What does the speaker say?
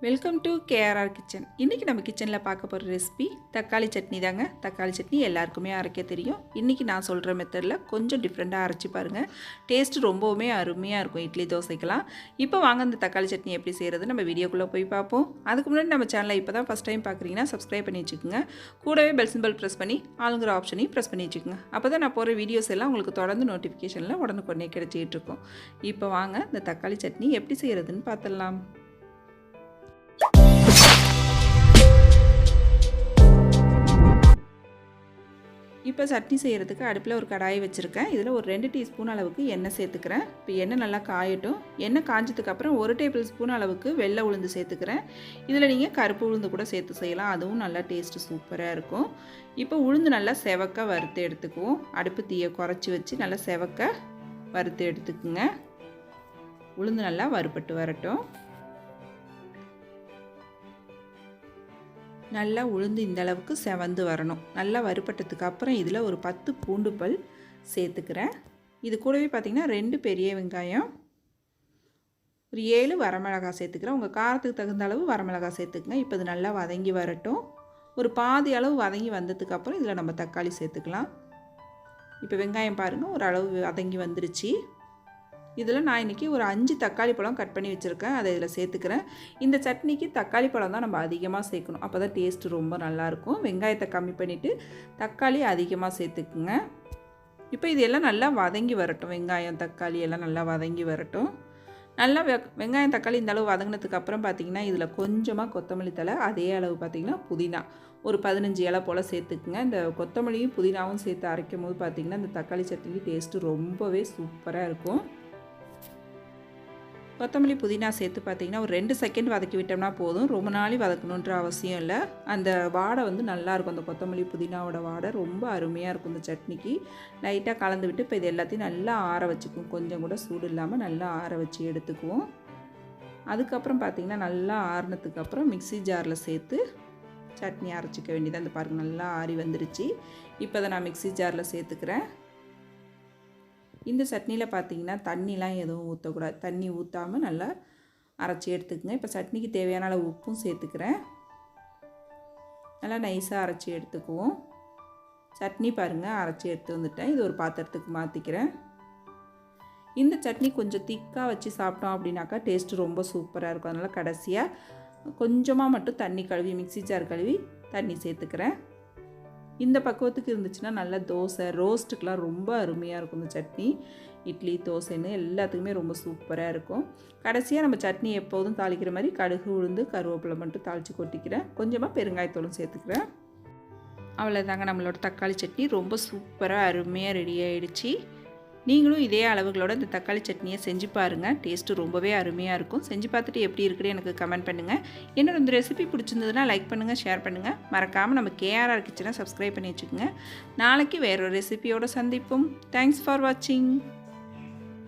Welcome to KRR kitchen. இன்றைக்கி நம்ம கிச்சனில் பார்க்க போகிற ரெசிபி தக்காளி சட்னி தாங்க. தக்காளி சட்னி எல்லாருக்குமே அரைக்க தெரியும். இன்றைக்கி நான் சொல்கிற மெத்தடில் கொஞ்சம் டிஃப்ரெண்ட்டாக அரைச்சி பாருங்கள். டேஸ்ட்டு ரொம்பவுமே அருமையாக இருக்கும் இட்லி தோசைக்கெல்லாம். இப்போ வாங்க இந்த தக்காளி சட்னி எப்படி செய்கிறது நம்ம வீடியோக்குள்ளே போய் பார்ப்போம். அதுக்கு முன்னாடி நம்ம சேனலை இப்போ தான் ஃபஸ்ட் டைம் பார்க்குறீங்கன்னா சப்ஸ்கிரைப் பண்ணி வச்சுக்கோங்க. கூடவே பெல் சிம்பல் ப்ரெஸ் பண்ணி ஆளுங்கிற ஆப்ஷனையும் ப்ரெஸ் பண்ணி வச்சுக்கோங்க. அப்போ தான் நான் போகிற வீடியோஸ் எல்லாம் உங்களுக்கு தொடர்ந்து நோட்டிஃபிகேஷனில் உடனுக்குடனே கிடைச்சிட்டு இருக்கும். இப்போ வாங்க இந்த தக்காளி சட்னி எப்படி செய்கிறதுன்னு பார்த்துடலாம். இப்போ சட்னி செய்கிறதுக்கு அடுப்பில் ஒரு கடாயை வச்சுருக்கேன். இதில் ஒரு 2 டீஸ்பூன் அளவுக்கு எண்ணெய் சேர்த்துக்கிறேன். இப்போ எண்ணெய் நல்லா காயட்டும். எண்ணெய் காஞ்சதுக்கப்புறம் 1 டேபிள் ஸ்பூன் அளவுக்கு வெள்ளை உளுந்து சேர்த்துக்கிறேன். இதில் நீங்கள் கருப்பு உளுந்து கூட சேர்த்து செய்யலாம், அதுவும் நல்லா டேஸ்ட்டு சூப்பராக இருக்கும். இப்போ உளுந்து நல்லா செவக்க வறுத்து எடுத்துக்குவோம். அடுப்பு தீயை குறைச்சி வச்சு நல்லா செவக்க வறுத்து எடுத்துக்குங்க. உளுந்து நல்லா வறுபட்டு வரட்டும். நல்லா உளுந்து இந்த அளவுக்கு செவந்து வரணும். நல்லா வறுபட்டதுக்கு அப்புறம் இதில் ஒரு 10 பூண்டு பல் சேர்த்துக்கிறேன். இது கூடவே பார்த்திங்கன்னா 2 பெரிய வெங்காயம், ஒரு 7 வரமிளகாய் சேர்த்துக்கிறேன். உங்கள் காரத்துக்கு தகுந்த அளவு வரமிளகாய் சேர்த்துக்குங்க. இப்போ இது நல்லா வதங்கி வரட்டும். ஒரு பாதி அளவு வதங்கி வந்ததுக்கப்புறம் இதில் நம்ம தக்காளி சேர்த்துக்கலாம். இப்போ வெங்காயம் பாருங்கள் ஓரளவு வதங்கி வந்துருச்சு. இதில் நான் இன்றைக்கி ஒரு 5 தக்காளி பழம் கட் பண்ணி வச்சுருக்கேன், அதை இதில் சேர்த்துக்கிறேன். இந்த சட்னிக்கு தக்காளி பழம் தான் நம்ம அதிகமாக சேர்க்கணும், அப்போ தான் டேஸ்ட்டு ரொம்ப நல்லாயிருக்கும். வெங்காயத்தை கம்மி பண்ணிவிட்டு தக்காளி அதிகமாக சேர்த்துக்குங்க. இப்போ இது எல்லாம் நல்லா வதங்கி வரட்டும். வெங்காயம் தக்காளி எல்லாம் நல்லா வதங்கி வரட்டும். நல்லா வெங்காயம் தக்காளி இந்த அளவு வதங்கினதுக்கப்புறம் பார்த்திங்கன்னா இதில் கொஞ்சமாக கொத்தமல்லி தழை, அதே அளவு பார்த்திங்கன்னா புதினா ஒரு 15 இலை போல் சேர்த்துக்குங்க. இந்த கொத்தமல்லியும் புதினாவும் சேர்த்து அரைக்கும் போது பார்த்திங்கன்னா இந்த தக்காளி சட்னிக்கு டேஸ்ட்டு ரொம்பவே சூப்பராக இருக்கும். கொத்தமல்லி புதினா சேர்த்து பார்த்திங்கன்னா ஒரு 2 செகண்ட் வதக்கி விட்டோம்னா போதும். ரொம்ப நாளி வதக்கணுன்ற அவசியம் இல்லை. அந்த வாடை வந்து நல்லாயிருக்கும். அந்த கொத்தமல்லி புதினாவோட வாடை ரொம்ப அருமையாக இருக்கும் இந்த சட்னிக்கு. லைட்டாக கலந்து விட்டு இப்போ இது எல்லாத்தையும் நல்லா ஆற வச்சுக்குவோம். கொஞ்சம் கூட சூடு இல்லாமல் நல்லா ஆற வச்சு எடுத்துக்குவோம். அதுக்கப்புறம் பார்த்திங்கன்னா நல்லா ஆறினதுக்கப்புறம் மிக்ஸி ஜாரில் சேர்த்து சட்னி அரைச்சிக்க வேண்டியது. அந்த பாருங்கள் நல்லா ஆறி வந்துருச்சு. இப்போ அதை நான் மிக்ஸி ஜாரில் சேர்த்துக்கிறேன். இந்த சட்னியில் பார்த்திங்கன்னா தண்ணிலாம் எதுவும் ஊற்றக்கூடாது. தண்ணி ஊற்றாமல் நல்லா அரைச்சி எடுத்துக்கங்க. இப்போ சட்னிக்கு தேவையான அளவு உப்பும் சேர்த்துக்கிறேன். நல்லா நைஸாக அரைச்சி எடுத்துக்குவோம். சட்னி பாருங்கள் அரைச்சி எடுத்து வந்துட்டேன். இது ஒரு பாத்திரத்துக்கு மாற்றிக்கிறேன். இந்த சட்னி கொஞ்சம் திக்காக வச்சு சாப்பிட்டோம் அப்படின்னாக்கா டேஸ்ட்டு ரொம்ப சூப்பராக இருக்கும். அதனால் கடைசியாக கொஞ்சமாக மட்டும் தண்ணி கழுவி மிக்ஸி ஜார் கழுவி தண்ணி சேர்த்துக்கிறேன். இந்த பக்குவத்துக்கு இருந்துச்சுன்னா நல்லா தோசை ரோஸ்ட்டுக்கெலாம் ரொம்ப அருமையாக இருக்கும் இந்த சட்னி. இட்லி தோசைன்னு எல்லாத்துக்குமே ரொம்ப சூப்பராக இருக்கும். கடைசியாக நம்ம சட்னி எப்போதும் தாளிக்கிற மாதிரி கடுகு உளுந்து கருவேப்பிலை மட்டும் தாளித்து கொட்டிக்கிறேன். கொஞ்சமாக பெருங்காயத்தூளும் சேர்த்துக்கிறேன். அவ்வளோதாங்க, நம்மளோட தக்காளி சட்னி ரொம்ப சூப்பராக அருமையாக ரெடி ஆகிடுச்சு. நீங்களும் இதே அளவுகளோட இந்த தக்காளி சட்னியை செஞ்சு பாருங்கள். டேஸ்ட்டு ரொம்பவே அருமையாக இருக்கும். செஞ்சு பார்த்துட்டு எப்படி இருக்குன்னு எனக்கு கமெண்ட் பண்ணுங்கள். என்னோட இந்த ரெசிபி பிடிச்சிருந்ததுன்னா லைக் பண்ணுங்கள், ஷேர் பண்ணுங்கள். மறக்காமல் நம்ம கேஆர்ஆர் கிச்சனை சப்ஸ்கிரைப் பண்ணி வச்சுக்கோங்க. நாளைக்கு வேறொரு ரெசிபியோடு சந்திப்போம். தேங்க்ஸ் ஃபார் வாட்சிங்.